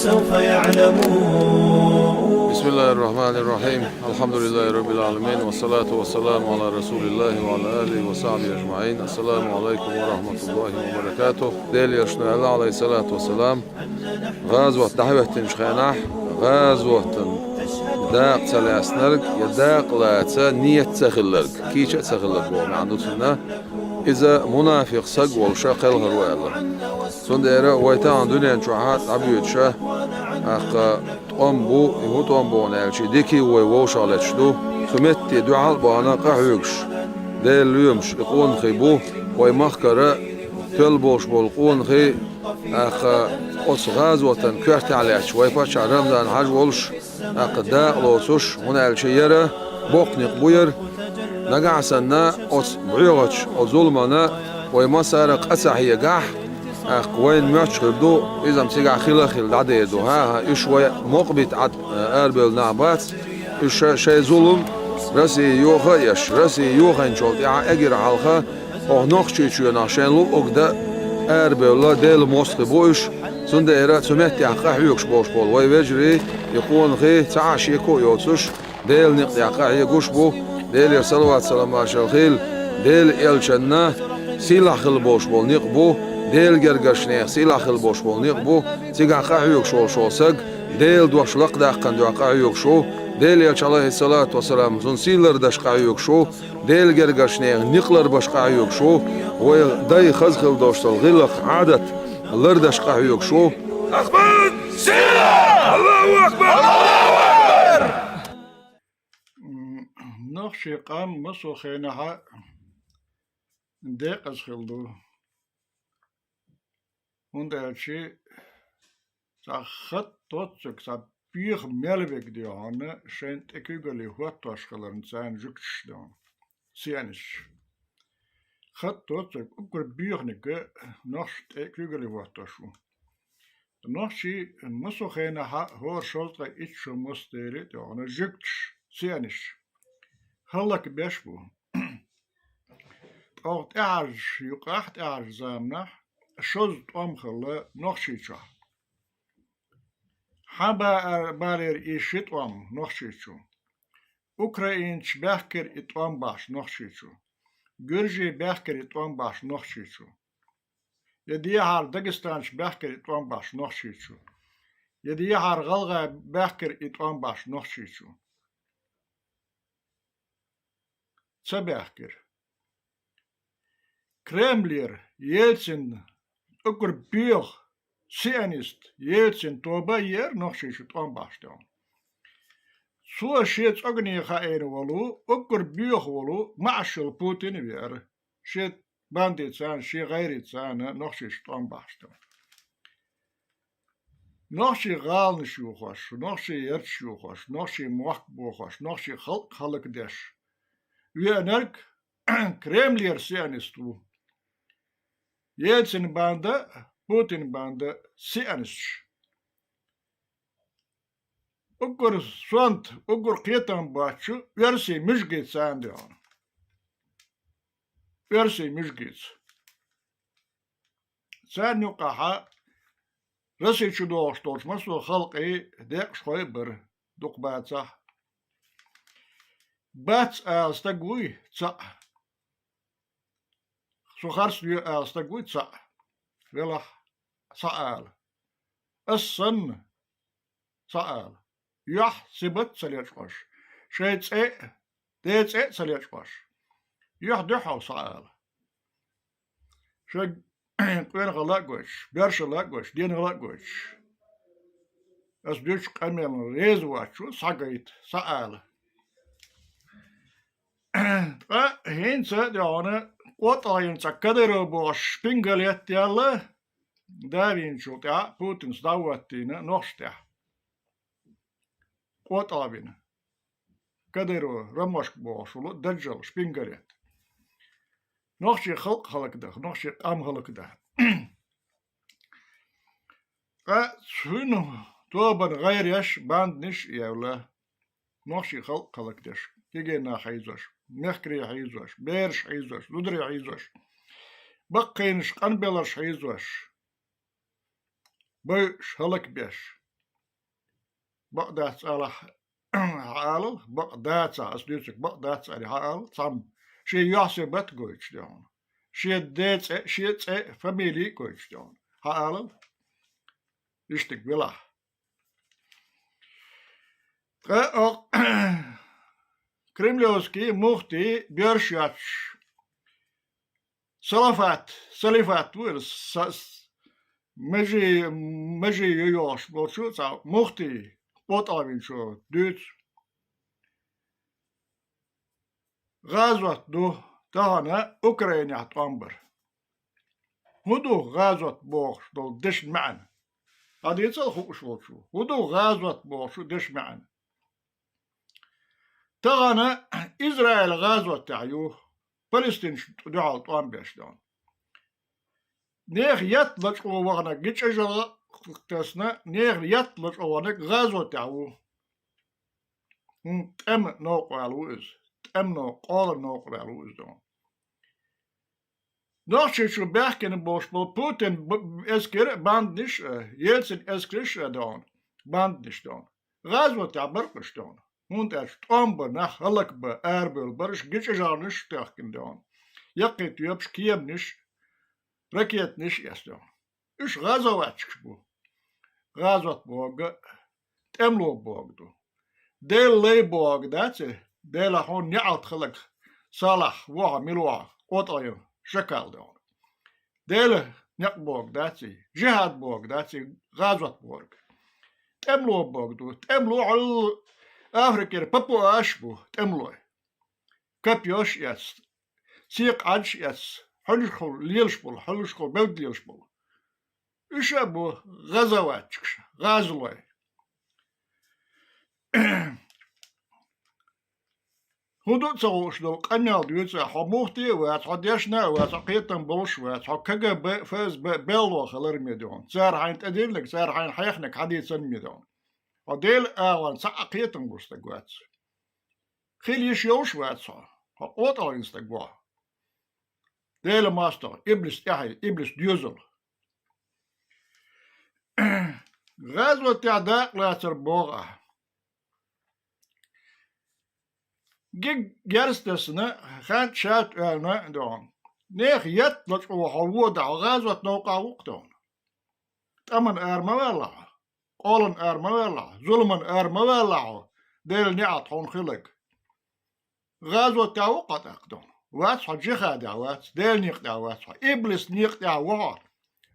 فسوف يعلمون. بسم الله الرحمن الرحيم. الحمد لله رب العالمين، والصلاة والسلام على رسول الله وعلى آله وصحبه أجمعين. السلام عليكم ورحمة الله وبركاته. ديل يرشنا الله عليه الصلاة والسلام غازوة دعوة شخيناح غازوة داق سلاسنرك يداق لا نية تخلرك كيش تخلرك ومعنوتنا إذا منافق سق والشاقل هروالا سنديرة ويتان دنيا شوحات عبيوتشا أخ أمبو يهوت أمبو نالشي ديكي ويوش على تشدو ثمتي دعال بانا قحوكش ديل اليومش يقون خيبو ويمخكرة تلبوش بالقون خي أخ أص غازوة كرت عليش ويباش رمضان حاج ولش أخ داق لوسوش هنا الشيرة بوقنق بوير نقع سنة أص بعيغش أظلمنا ويمسارق أسحي قح أخ وين ماتش خردو إذا مسيقع خيل دعديدو ها إشوي مقبت عد أربل نعبات إش شيء ظلم راسي يوخا يش راسي يوخا إنشوت يع أجر حلقة أو نقشي شو ناشين لو أقدا أربل لا ديل موسق بوش سنديرة سمعت يعقح يوكش بوش بول ويجري يكون غي تعاشي كو يوتش ديل نقد يعقح يقوش بو ديل يصلوات سلام عشان خيل ديل يلشنا سيلا خل بوش بول نقبو ديل جرجشنيخ سيلا خل بوش بول نقبو تيجا قاعيوك شو سق ديل دوش لقدا قن دو قاعيوك شو ديل يلش عليه الصلاة والسلام زون سيلر دش قاعيوك شو ديل جرجشنيخ نقلر باش قاعيوك شو وداي خزخل دوش الغلق عادت اللردش قاعيوك شو أخبار سيلا الله أكبر الله أكبر. نقشي قام مسو خينها ديق أسخلدو هنده شي خط توتسك بيخ ملبك ديوانه شنت اكيغلي هوت تشخلرن سان جكش دون سيانش خط توتسك اكر بيخ نك نقشت اكيغلي هوت تشو نقشي مسو خينها هو شلطة اتشو مستيري ديوانه جكش سيانش هلك بيشبو أوت أعرج يقاحت أعرج زامنة شوز أمخلا نخشيشا حبا بالير إيشيت نخشيشو أوكراينش بحكر إتوام باش نخشيشو جورجي بحكر إتوام باش نخشيشو يديهار داغستانش بحكر إتوام باش نخشيشو يديهار غلغا بحكر إتوام باش نخشيشو سبحكر كريملير يلتسن اكر بيخ سيانيست يلتسن توبا ير نخشيش طون باشتون سو شيت اغني خاين ولو اكر بيخ ولو معشل بوتين وير شيت بانديت سان شي غيرت سان نخشيش طون باشتون نخشي غال نشوخش نخشي يرشوخش نخشي موخ بوخش نخشي خلق دش وينرك كريملير سيانيستو يلتسن باندا بوتين باندا سيانش اقر سوانت اقر قيتان باتشو يرسي مشجيت سانديون يرسي مشجيت سان يقاها رسي شدوش توش مسو خلقي ديق شوي بر دوق باتسا باتس استقوي تسا سخرس لي استقوي تسا ولا سأل السن سأل يح سبت سليشوش شيت ايه ديت ايه سليشوش يح دحو سأل شق قوين غلاقوش بيرش غلاقوش دين غلاقوش اس ديش قميل ريز واتشو ساقيت سأل هين سأدعونا وطاين سكدرو بوش بنجليت يلا دارين شوتيا بوتين سداواتينا نوشتيا وطابين كدرو رمشك بوشلو دجل شبنجليت نوشي خلق ده نوشي قام خلق ده شنو توبن غير يش باندنش يولا نوشي خلق دش تيجينا حيزوش مخكري حيزوش بيرش حيزوش لدري حيزوش بقينش قنبلش حيزوش بيش هلك بيش بقدات على حال بقدات أصديتك بقدات على حال صم شيء يحسبت قويش دون شيء ديت شيء فاميلي قويش دون حال يشتك بلا كريملوسكي مختي بيرشاتش سلفات ويرس مجي يوش بوشو تا مختي بوطاوين شو دوت غازوت دو تانا اوكرانيا تامبر هدو غازوت بوش دو دش معن هذا يتصل خوش بوشو هدو غازوت بوشو دش معن تانا إسرائيل غازوت تعيو فلسطين دعال تامبر دون نيغ يطلق وغنا جيتش أجل تسنا نيغ يطلق وغنا غازو تعو أم نوق والوز أم نوق قال نوق والوز دون نوش شو بحكن بوش بوتين اسكر باندش يلسن اسكرش دون باندش دون غازو تعبرقش دون هونت اش تامبر نخ هلك بأربل برش جيتش أجل تحكن دون يقيت يبش كيبنش ركيت نش يستون إيش غازواتش بو غازوات بوغ تملو بوغ دو ديل لي بوغ داتي ديل هون نعط خلق صالح وها ملوها قطعي شكال دون ديل نق بوغ داتي جهاد بوغ داتي غازوات بوغ تملو بوغ دو تملو على أفريقيا بابو أشبو تملو كابيوش يس سيق عدش يس حلشخل ليلشبل حلشخل بلد ليلشبل إيش أبو غزواتش غازلوي هدو تسوش دو قنال ديوتسا حموختي واتحديشنا واتقيتن بلش واتحكاقا فاز بيلو خلر ميدون سار حين تدينلك سار حين حيخنك حديثا ميدون وديل آوان ساقيتن بوستقوات خيل يشيوش واتسا قوطا ينستقوات ديل ماستر إبليس إحي إبليس ديوزل غازوة تعداء لا تربوغة جيج جرستسنا خان شات أنا دون نيخ يطلق وحوود غازوة نوقع وقتون تمن أرما ولا قولن أرما ولا ظلمن أرما ولا ديل نعط هون خلق غازوة تعوقت أقدون واتح جخا دعوات ديل نيق دعوات إبليس نيق دعوات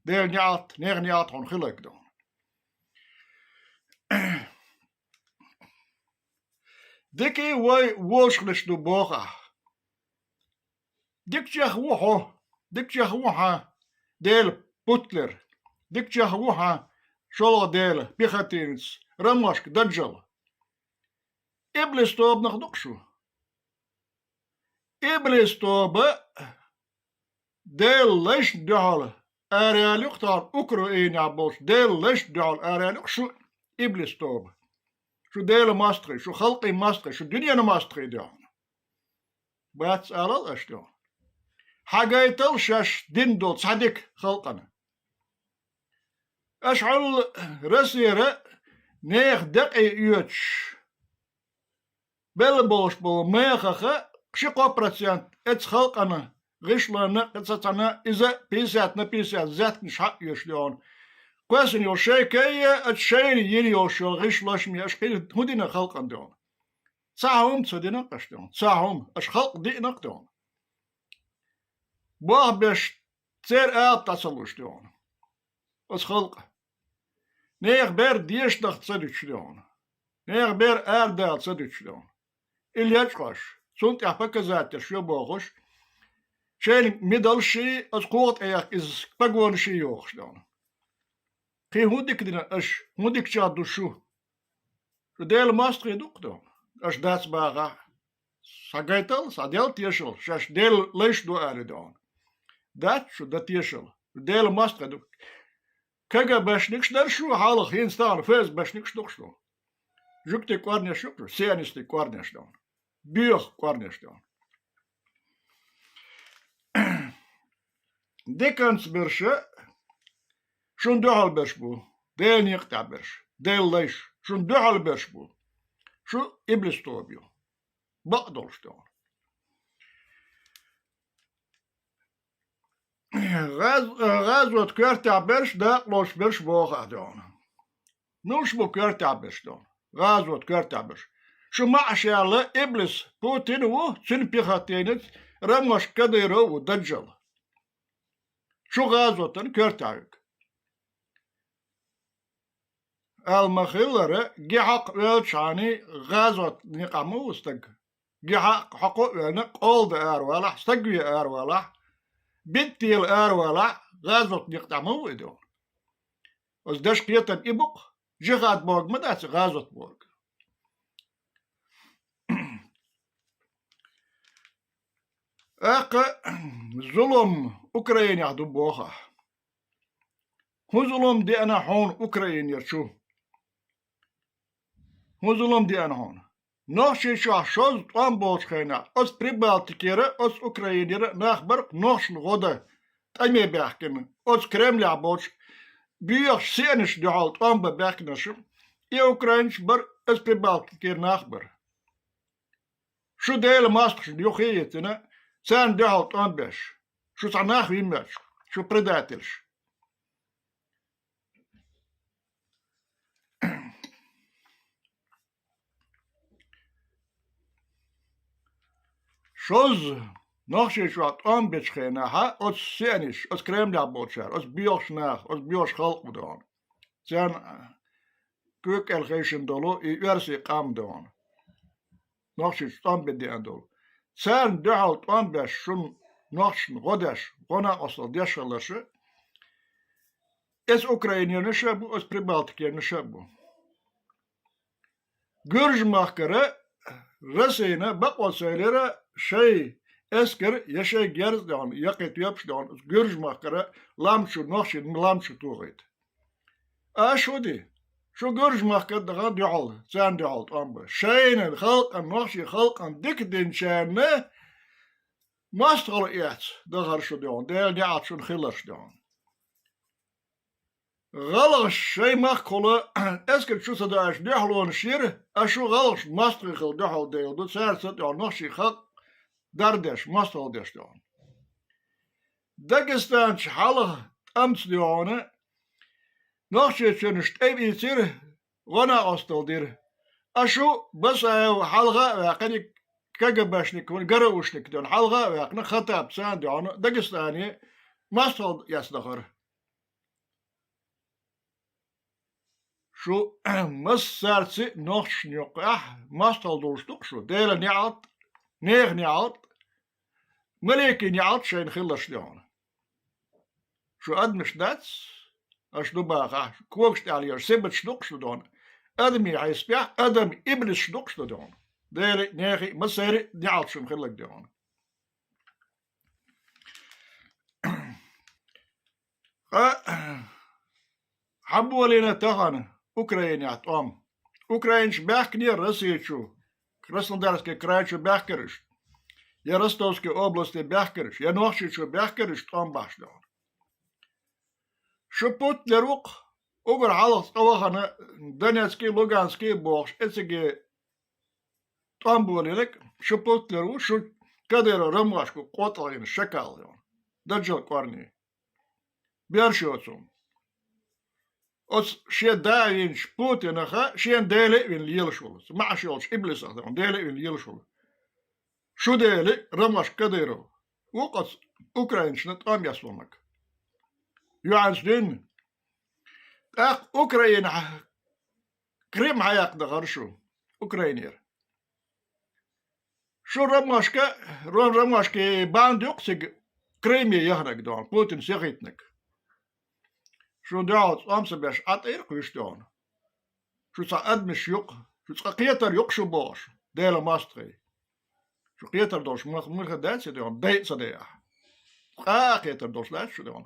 ديل نعط نيغ نعط هون خلق دون ديكي واي ووشلش دو بوغا ديك جاخوحو ديك جاخوحا ديل بوتلر ديك جاخوحا شولو ديل بيخاتينس رموشك دجل إبليس توب نخدقشو إبليس توب ديل ليش دعال أريالي اختار أوكرانيا عبوش ديل ليش دعال أريالي شو إبليس توب شو ديل ماستري شو خلقي ماستري شو دنيا ماستري دون بات سألال أشتون حاجيتل شاش دين دول صدق خلقنا أشعل رسيرة نيخ دقي يوتش بلبوش بو ميخخة شقو برسيان اتس خلقنا غشلنا قصتنا إذا بيسات نبيسات ذات نشحق يشلون كويسن يو شيكية اتشين يلي يو شو غشلاش مي أشقيل هدينا خلقا دون ساهم تسدينا قشتون ساهم أش خلق دينا قدون بواه بيش تسير تصلوش دون أس خلق نيغ بير ديش دخت صديش دون نيغ بير دال صديش دون إلي يجقش سنت يحفك ذات شو بوغش شين ميدل شي أس قوت إياك إز بقوان شي يوغش دون كي هوديك دينا أش هوديك شادو شو ديل ماستري دوك دون أش داتس باغا ساقايتل ساديل تيشل شاش ديل ليش دو آلي دون دات شو دا تيشل ديل ماستري دوك كاقا باش نكش دار شو حالخ ينستان فاز باش نكش دوك شو جوكتي كوارنيش شو سيانيستي كوارنيش دون بيوخ كوارنيش دون ديكانس برشا شون دوحل برش بو ديل نيقتع برش ديل ليش شون دحل برش بو شو إبليس توبيو بقدرش دون غزوة كرتع برش دا لوش برش بوخ دون نوش بو كرتع برش دون غزوة كرتع برش شو معشي الله إبليس بوتين و سن بيخاتينت رمش كديرو ودجل شو غزوة كرتعك المخيلرة جحق ويلشاني غزوة نقامو استق جحق حقو ونق أولد أروالح استقوي أروالح بنتيل أروالح غزوة نقامو إدو وزدش قيتن إبق جهاد بوغ مداس غزوة بوغ ظلم أوكرانيا عدو بوخا هو ظلم دي أنا حون أوكرانيا شو هو ظلم دي أنا هون نوشي شو شوز طوان بولش خينا أس بريبالتيكيرا أس أوكرانيا نخبر نوش الغدا تأمي بيحكن أس كريمليا بولش بيوش سينش دعال طوان بيحكنشم إي أوكرانيش بر أس بريبالتيكير نخبر شو ديل ماسكش ديوخيتنا سان دعال طوان بيش شو صناخ ويمش شو بريداتلش شوز نخشي شو عطان بيشخيناها أس سينش أس كريمليا بولشار أس بيوش ناخ أس بيوش خلق بدون سان كوك الخيشن دولو يرسي قام دون نخشي شطان بدي أندول سان دعال طوان بيش شن نخشن غدش غنا أصل ديشلش اس أوكرانيا نشابو اس بريبالتيكيا نشابو جرج مخكرة رسينا بقوى سيلرة شيء اسكر يشي جرز دون يقيت يبش دون جرج مخكرة لامشو نخشي لامشو توغيت شو دي شو جرج مخكرة دغان دعال سان دعال طوان شين الخلق النخشي خلق ديك دين شانه ماستغل إيات دغر شو دون ديل دعات شو نخلش دون غلش شيء مخكلة اسكت شو صداش دحلون شير اشو غلش ماستغل دحل ديل دو سار ست دون نخشي خلق دردش ماستغل دش دون داغستان شحاله امس دونه نخشي شنشت اي بيصير غنا استل دير اشو بس حلقه واقني كجبشنك ونقروشنك دون حلقه واقنا خطاب سان دون داغستاني ماستغل يصدخر شو مسارتي نوش نيقح ماستغل دولشتوك شو ديلا نيعط نيغ نيعط مليكي نيعط شين خلش دون شو أدمش داتس أشدو باقا كوكشت عليا سبت شدوك شو دون أدمي عيسبيع أدم إبلس شدوك شو دون ديلي نيغي مساري نيعط شو مخلق دون حبوا لنا تغانا أوكرانيا عطام أوكرانيش بحكني رسيتشو Краснодарский край شو بحكرش يا رستوسكي области بحكرش يا نوخشي شو بحكرش طام باش دون شو بوت لروق أقر حلق طوخنا دونيتسكي لوغانسكي بوخش إتسكي طام بولينك شو بوت لروق شو كدير رمواشكو قوطلين شكال دون دجل قرني بيرشوتسوم أس شيء داين بوتين خا شيء دالي من ليلشولس مع شولش إبليس أخدم دالي من ليلشول شو دالي رمش كديرو وقت أوكرانيش نتقام يسلمك يعنسدين أوكرانيا كريم حياك دغرشو أوكرانيا شو رمشكا باند يقسق كريمي يهنك دون بوتين سيغيتنك شو دعوت أمس باش أطير كويش دون شو صعد مش يق شو قيتر يق شو باش ديلا ماستري شو قيتر دوش مخ داتس دون ديت صديع قيتر دوش لا شو دون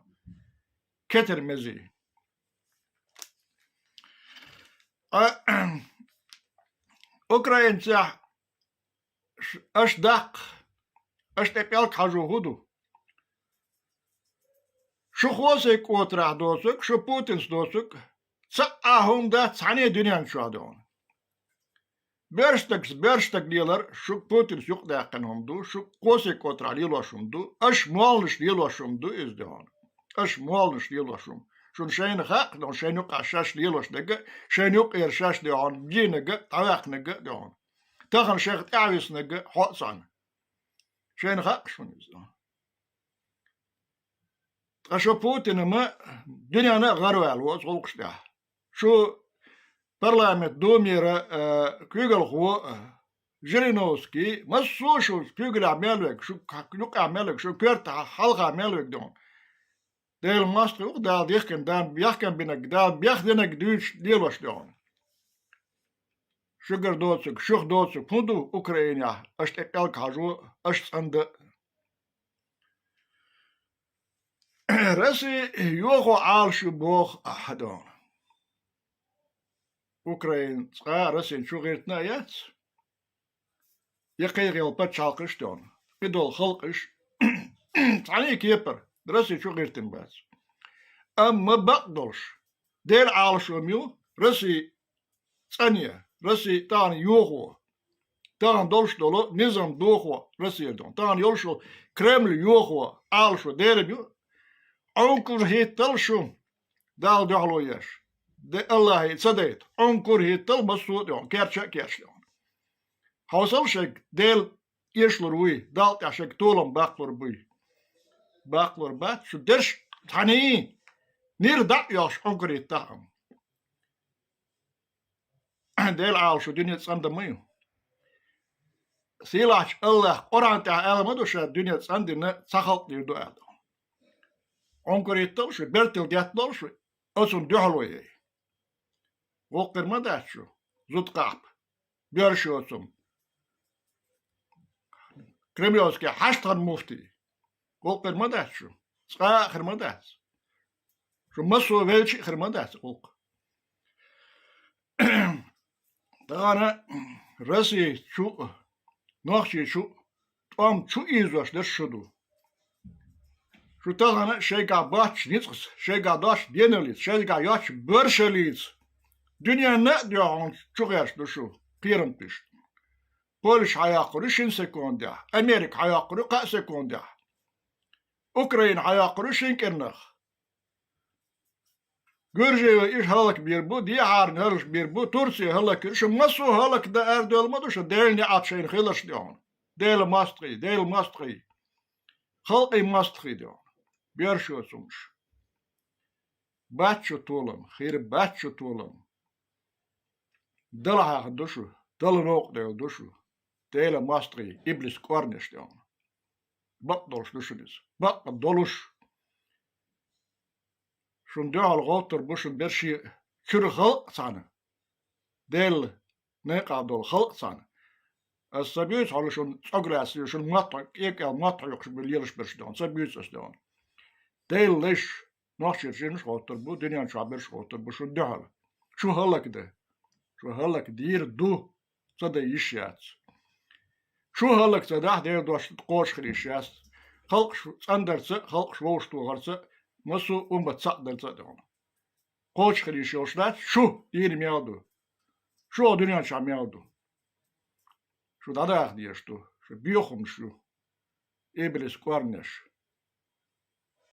كتر مزي أوكرين صح أش دق أش تقلق حاجو هدو شو خواسك وترح دوسك شو بوتنس دوسك Sa'ahum da tane dünyanın şu adı onu. Berştek diyorlar, şu Putin yok dayakken homdu, şu Kosek otural yılaşımdu, aş mualış yılaşımdu izde onu. Aş mualış yılaşım. Şun şeyini hak, don şeyini yok aşaş yılaş dege, şeyini yok erşaş de on, ginege, tavak nege de on. Takın şeyh avis nege, hotsan. Şeyini hak şun izde on. Aşo Putin'imi dünyana garvel o solkuşta. Şu parlament domira kügel hu Jirinovski masu şu kügel amelek şu yok amelek şu kört halka amelek don. Del mast yok da dihken dan biyahken binek da biyah denek düç diyeloş don. Şugar dotsuk şuh dotsuk pundu Ukrayna aşt ekal kaju aşt sandı. Rasi yok o al şu boh ahadon. Ukrayna Russian şu girtna yats. Yakayıl paçalkış don. Idol halkış. Tani kiper. Russian şu girtin bas. Amma bakdolş. Del al şu mu Rusya Tsaniya. Rusya tani yoğu. Tani dolş dolu nizam doğu Rusya don. Tani yol şu Kreml yoğu al şu del mu. Onkur hittal şu. Dal dağlo yaş. De Allah sadayt. Onkur hittal masu don. Kerçe kerçe. Hausal şek del yeşlur uy. Dal taşek tolam baklar buy. Baklar bat şu derş tani. Nir da yaş onkur hittam. Del al şu dünya sanda mı? Silaç Allah Kur'an ta elmadı şu dünya sandını sakal diyor da. Onkur hittal şu bertil gatdal şu. Olsun dühaloy. Volkerma da şu. Zutkap. Görüşü olsun. Kremlowski haştan mufti. Volkerma da şu. Ska kırmada. Şu masu velçi kırmada. Volk. Dağına Rusya şu Nahçı şu tam şu izlaşlar şudu. Şu dağına şeyga baş nitsız, şeyga daş deneliz, şeyga yaş börşeliz. Dünya ne diyor çok yaşlı şu, pirintiş. Polish hayakları şin sekunda, Amerika hayakları kaç sekunda. Ukrayna hayakları şin kırnak. Gürcü iş halk bir bu, diyarın halk bir bu, Türkiye halk şu masu halk da erde olmadı şu değerli atşayın hılaş diyor. Değerli mastri. Halkı mastri diyor. Bir şey olmuş. Batçı tuğlam, hayır batçı tuğlam. Dala hağı duşu, dala nok diyor duşu. Değerli mastri, iblis korniş diyor. Bak doluş duşunuz, bak doluş. Şun diyor otur bu şun bir şey kür halk sanı. Del ne kadar halk sanı. Sabiyet halı şun agresi şun matak ekel matak yok şu bir yılış bir şey. Sabiyet diyor. Del leş nahşirşiniz otur bu dünyanın şaber otur bu şun diyor. Şu halak de. Şu halak dir du sada iş yat. Şu halak sada der dost koş kriş yat. Halk standartsa halk şvoştu varsa Masu umbat sakdalsa diyor. Koç kriş yoşlar şu diyelim yağdı. Şu o dünyanın şam yağdı. Şu da diyordu. Şu biyokum şu. İblis korneş.